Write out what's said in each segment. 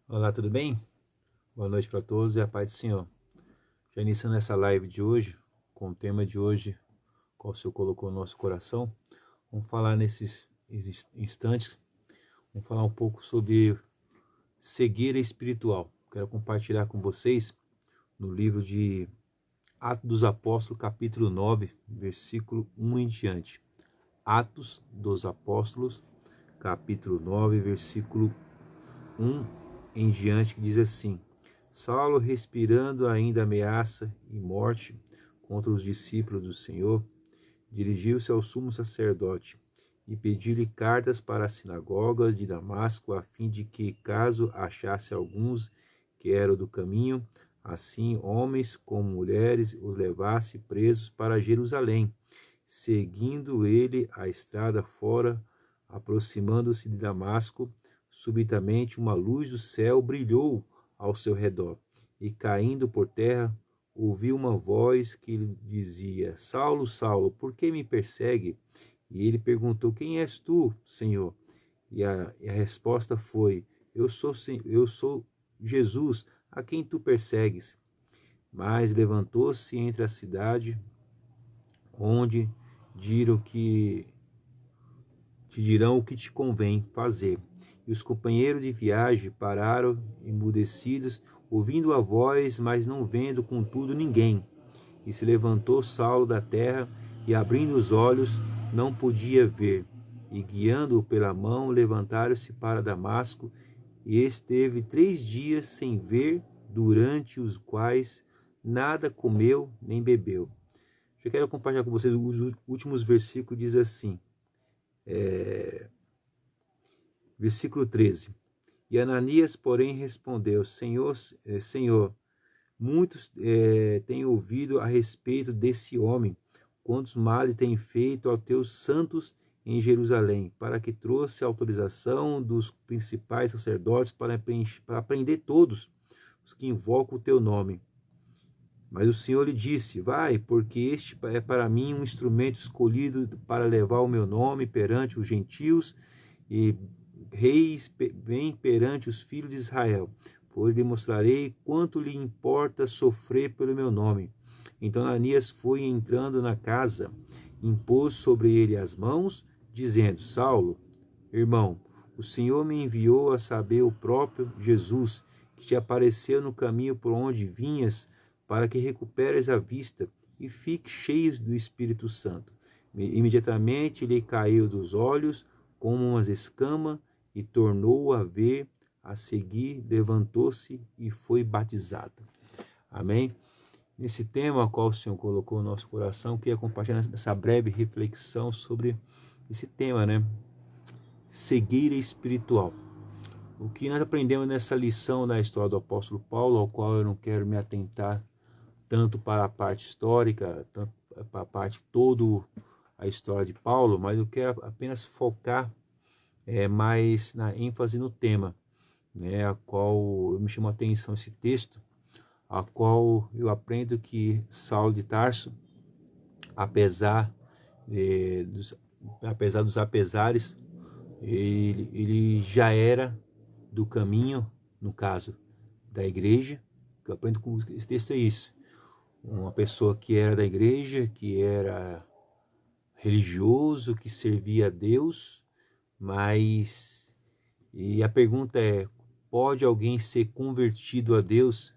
Olá, tudo bem? Boa noite para todos e a paz do Senhor. Já iniciando essa live de hoje, com o tema de hoje, qual o Senhor colocou no nosso coração, vamos falar nesses instantes, vamos falar um pouco sobre cegueira espiritual. Quero compartilhar com vocês no livro de Atos dos Apóstolos, capítulo 9, versículo 1 em diante. Atos dos Apóstolos, capítulo 9, versículo 1 em diante, que diz assim: Saulo, respirando ainda ameaça e morte contra os discípulos do Senhor, dirigiu-se ao sumo sacerdote e pediu-lhe cartas para as sinagogas de Damasco, a fim de que, caso achasse alguns que eram do caminho, assim homens como mulheres, os levasse presos para Jerusalém. Seguindo ele a estrada fora, aproximando-se de Damasco, subitamente uma luz do céu brilhou ao seu redor, e caindo por terra, ouviu uma voz que lhe dizia: Saulo, Saulo, por que me persegue? E ele perguntou: Quem és tu, Senhor? E a resposta foi: eu sou Jesus, a quem tu persegues. Mas levantou-se entre a cidade, onde te dirão o que te convém fazer. E os companheiros de viagem pararam emudecidos, ouvindo a voz, mas não vendo contudo ninguém. E se levantou Saulo da terra, e abrindo os olhos, não podia ver. E guiando-o pela mão, levantaram-se para Damasco, e esteve 3 dias sem ver, durante os quais nada comeu nem bebeu. Eu quero compartilhar com vocês os últimos versículos, diz assim, versículo 13. E Ananias, porém, respondeu: Senhor, muitos têm ouvido a respeito desse homem, quantos males tem feito aos teus santos em Jerusalém, para que trouxe a autorização dos principais sacerdotes para prender todos os que invocam o teu nome. Mas o Senhor lhe disse: Vai, porque este é para mim um instrumento escolhido para levar o meu nome perante os gentios e reis bem perante os filhos de Israel, pois demonstrarei quanto lhe importa sofrer pelo meu nome. Então Ananias foi entrando na casa, impôs sobre ele as mãos, dizendo: Saulo, irmão, o Senhor me enviou a saber o próprio Jesus, que te apareceu no caminho por onde vinhas, para que recuperes a vista e fiques cheio do Espírito Santo. Imediatamente lhe caiu dos olhos como umas escamas e tornou a ver, a seguir levantou-se e foi batizado. Amém? Nesse tema ao qual o Senhor colocou no nosso coração, queria compartilhar essa breve reflexão sobre esse tema, né? Cegueira espiritual. O que nós aprendemos nessa lição da história do apóstolo Paulo, ao qual eu não quero me atentar tanto para a parte histórica, tanto para a parte toda a história de Paulo, mas eu quero apenas focar mais na ênfase no tema, né, a qual me chamou a atenção esse texto, a qual eu aprendo que Saulo de Tarso, apesar, apesar dos apesares, ele já era do caminho, no caso da igreja. O que eu aprendo com esse texto é isso: uma pessoa que era da igreja, que era religioso, que servia a Deus, mas e a pergunta é: pode alguém ser convertido a Deus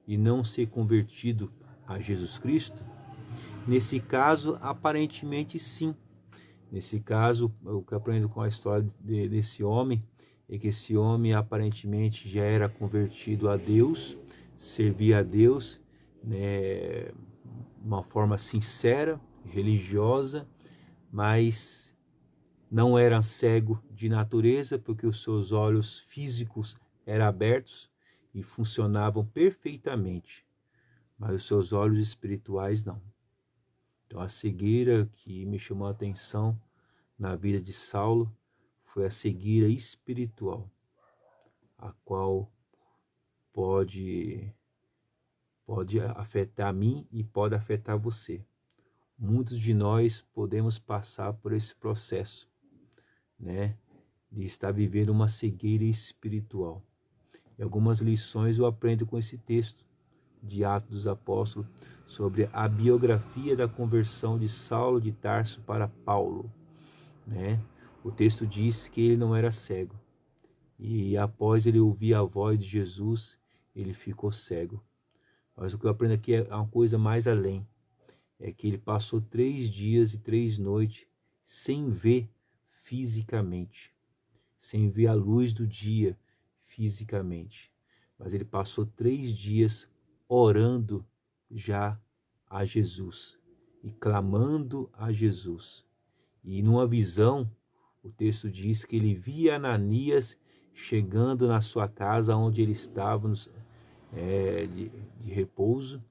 e não ser convertido a Jesus Cristo? Nesse caso, aparentemente sim. Nesse caso, o que eu aprendo com a história desse homem é que esse homem aparentemente já era convertido a Deus, servia a Deus, né, de uma forma sincera, religiosa, mas não era cego de natureza, porque os seus olhos físicos eram abertos e funcionavam perfeitamente, mas os seus olhos espirituais não. Então a cegueira que me chamou a atenção na vida de Saulo foi a cegueira espiritual, a qual pode afetar a mim e pode afetar você. Muitos de nós podemos passar por esse processo, né, de estar vivendo uma cegueira espiritual. E algumas lições eu aprendo com esse texto de Atos dos Apóstolos sobre a biografia da conversão de Saulo de Tarso para Paulo, né? O texto diz que ele não era cego e após ele ouvir a voz de Jesus, ele ficou cego. Mas o que eu aprendo aqui é uma coisa mais além, é que ele passou 3 dias e 3 noites sem ver fisicamente, sem ver a luz do dia fisicamente. Mas ele passou 3 dias orando já a Jesus e clamando a Jesus. E numa visão, o texto diz que ele via Ananias chegando na sua casa onde ele estava de repouso,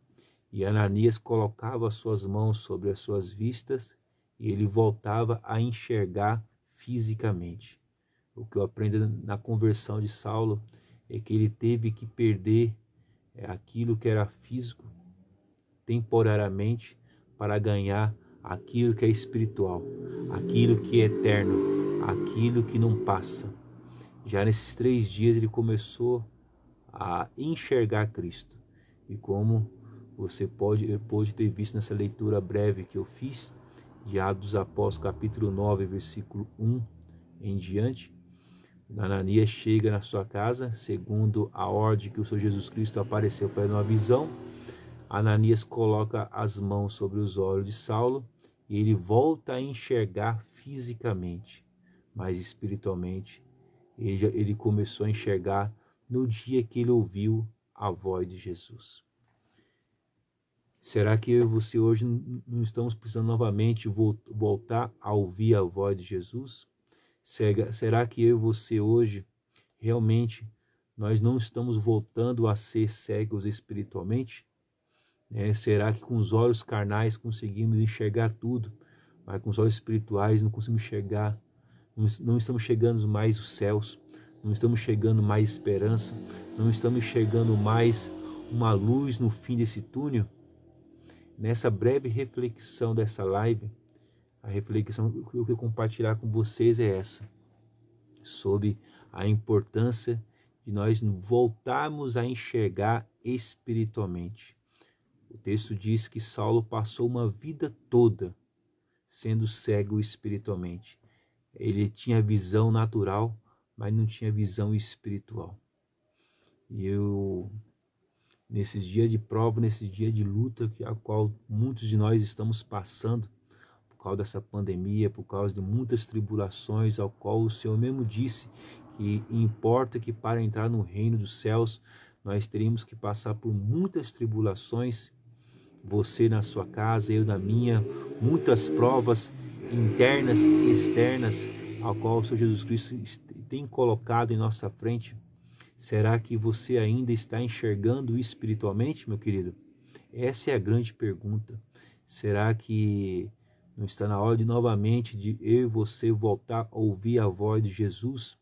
e Ananias colocava as suas mãos sobre as suas vistas e ele voltava a enxergar fisicamente. O que eu aprendo na conversão de Saulo é que ele teve que perder aquilo que era físico temporariamente para ganhar aquilo que é espiritual, aquilo que é eterno, aquilo que não passa. Já nesses 3 dias ele começou a enxergar Cristo. E como você pode ter visto nessa leitura breve que eu fiz, de Atos dos Apóstolos, capítulo 9, versículo 1 em diante, Ananias chega na sua casa, segundo a ordem que o Senhor Jesus Cristo apareceu para ele numa visão. Ananias coloca as mãos sobre os olhos de Saulo e ele volta a enxergar fisicamente, mas espiritualmente ele começou a enxergar no dia que ele ouviu a voz de Jesus. Será que eu e você hoje não estamos precisando novamente voltar a ouvir a voz de Jesus? Será que eu e você hoje realmente nós não estamos voltando a ser cegos espiritualmente? Será que com os olhos carnais conseguimos enxergar tudo, mas com os olhos espirituais não conseguimos enxergar, não estamos chegando mais os céus, não estamos chegando mais esperança, não estamos chegando mais uma luz no fim desse túnel? Nessa breve reflexão dessa live, a reflexão que eu quero compartilhar com vocês é essa, sobre a importância de nós voltarmos a enxergar espiritualmente. O texto diz que Saulo passou uma vida toda sendo cego espiritualmente. Ele tinha visão natural, mas não tinha visão espiritual. E nesses dias de prova, nesses dias de luta, a qual muitos de nós estamos passando, por causa dessa pandemia, por causa de muitas tribulações, ao qual o Senhor mesmo disse que importa que para entrar no reino dos céus, nós teríamos que passar por muitas tribulações, você na sua casa, eu na minha, muitas provas internas e externas, ao qual o Senhor Jesus Cristo tem colocado em nossa frente. Será que você ainda está enxergando espiritualmente, meu querido? Essa é a grande pergunta. Será que não está na hora de novamente de eu e você voltar a ouvir a voz de Jesus,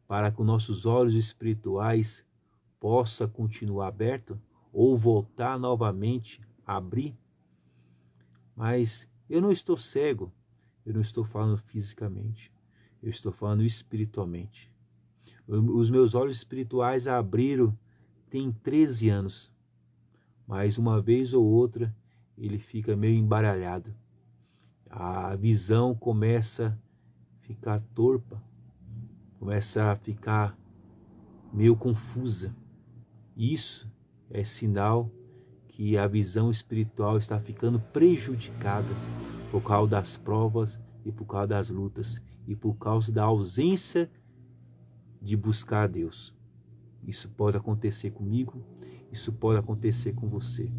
para que os nossos olhos espirituais possam continuar abertos ou voltar novamente a abrir? Mas eu não estou cego, eu não estou falando fisicamente, eu estou falando espiritualmente. Os meus olhos espirituais abriram tem 13 anos, mas uma vez ou outra ele fica meio embaralhado. A visão começa a ficar torpa, começa a ficar meio confusa. Isso é sinal que a visão espiritual está ficando prejudicada por causa das provas e por causa das lutas e por causa da ausência de buscar a Deus. Isso pode acontecer comigo, isso pode acontecer com você.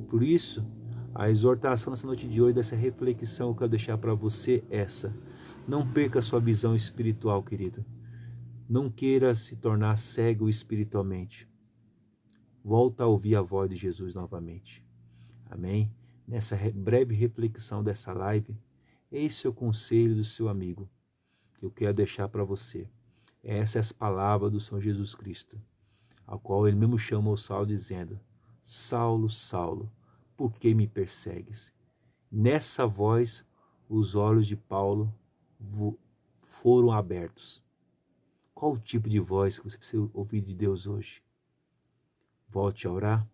Por isso, a exortação nessa noite de hoje, dessa reflexão que eu quero deixar para você é essa: não perca a sua visão espiritual, querido. Não queira se tornar cego espiritualmente. Volta a ouvir a voz de Jesus novamente. Amém? Nessa breve reflexão dessa live, esse é o conselho do seu amigo que eu quero deixar para você. Essas são as palavras do Senhor Jesus Cristo, ao qual ele mesmo chama o Saulo dizendo: Saulo, Saulo, por que me persegues? Nessa voz, os olhos de Paulo foram abertos. Qual o tipo de voz que você precisa ouvir de Deus hoje? Volte a orar,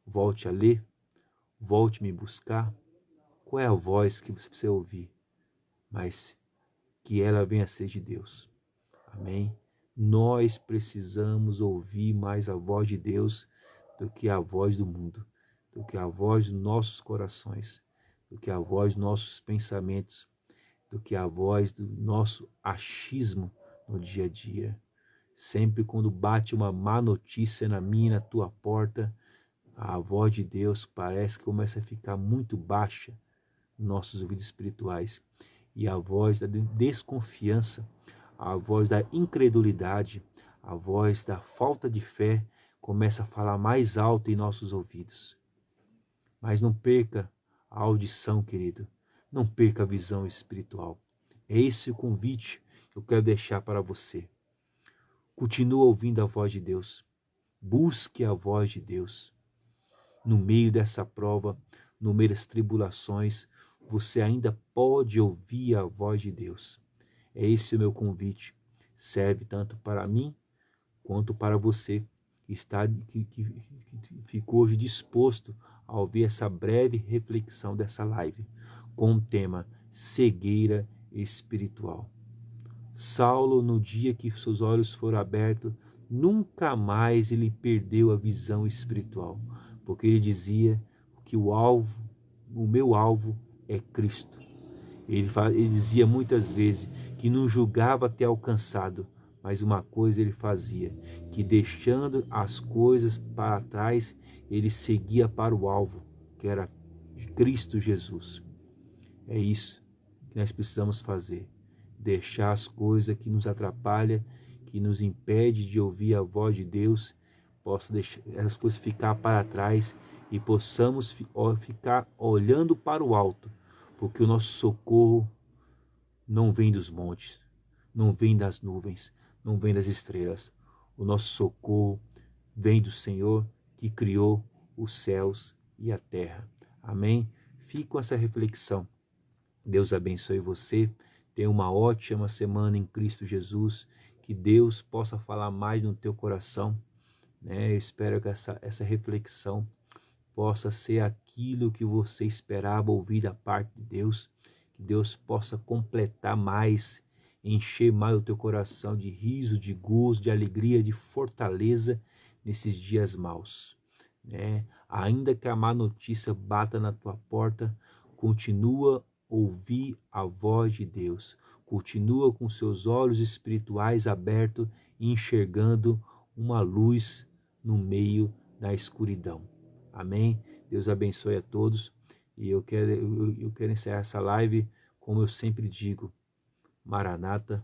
volte a ler, volte a me buscar. Qual é a voz que você precisa ouvir? Mas que ela venha a ser de Deus. Amém? Nós precisamos ouvir mais a voz de Deus do que a voz do mundo, do que a voz dos nossos corações, do que a voz dos nossos pensamentos, do que a voz do nosso achismo no dia a dia. Sempre quando bate uma má notícia na minha e na tua porta, a voz de Deus parece que começa a ficar muito baixa nos nossos ouvidos espirituais. E a voz da desconfiança, a voz da incredulidade, a voz da falta de fé começa a falar mais alto em nossos ouvidos. Mas não perca a audição, querido. Não perca a visão espiritual. É esse o convite que eu quero deixar para você. Continua ouvindo a voz de Deus. Busque a voz de Deus. No meio dessa prova, no meio das tribulações, você ainda pode ouvir a voz de Deus. É esse o meu convite. Serve tanto para mim quanto para você que ficou hoje disposto a ouvir essa breve reflexão dessa live com o tema cegueira espiritual. Saulo, no dia que seus olhos foram abertos, nunca mais ele perdeu a visão espiritual, porque ele dizia que o meu alvo é Cristo. Ele dizia muitas vezes que não julgava ter alcançado, mas uma coisa ele fazia, que deixando as coisas para trás, ele seguia para o alvo, que era Cristo Jesus. É isso que nós precisamos fazer. Deixar as coisas que nos atrapalham, que nos impede de ouvir a voz de Deus, possa deixar essas coisas ficar para trás e possamos ficar olhando para o alto, porque o nosso socorro não vem dos montes, não vem das nuvens, não vem das estrelas. O nosso socorro vem do Senhor que criou os céus e a terra. Amém? Fique com essa reflexão. Deus abençoe você. Tenha uma ótima semana em Cristo Jesus. Que Deus possa falar mais no teu coração. Eu espero que essa reflexão possa ser aquilo que você esperava ouvir da parte de Deus. Que Deus possa completar mais, encher mais o teu coração de riso, de gozo, de alegria, de fortaleza nesses dias maus. Ainda que a má notícia bata na tua porta, continua ouvir a voz de Deus. Continua com seus olhos espirituais abertos e enxergando uma luz no meio da escuridão. Amém? Deus abençoe a todos. E eu quero encerrar essa live como eu sempre digo. Maranata,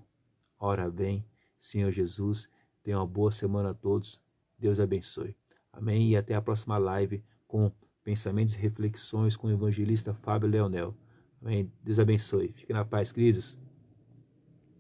ora vem, Senhor Jesus. Tenha uma boa semana a todos. Deus abençoe. Amém? E até a próxima live com pensamentos e reflexões com o evangelista Fábio Leonel. Amém? Deus abençoe. Fique na paz, queridos.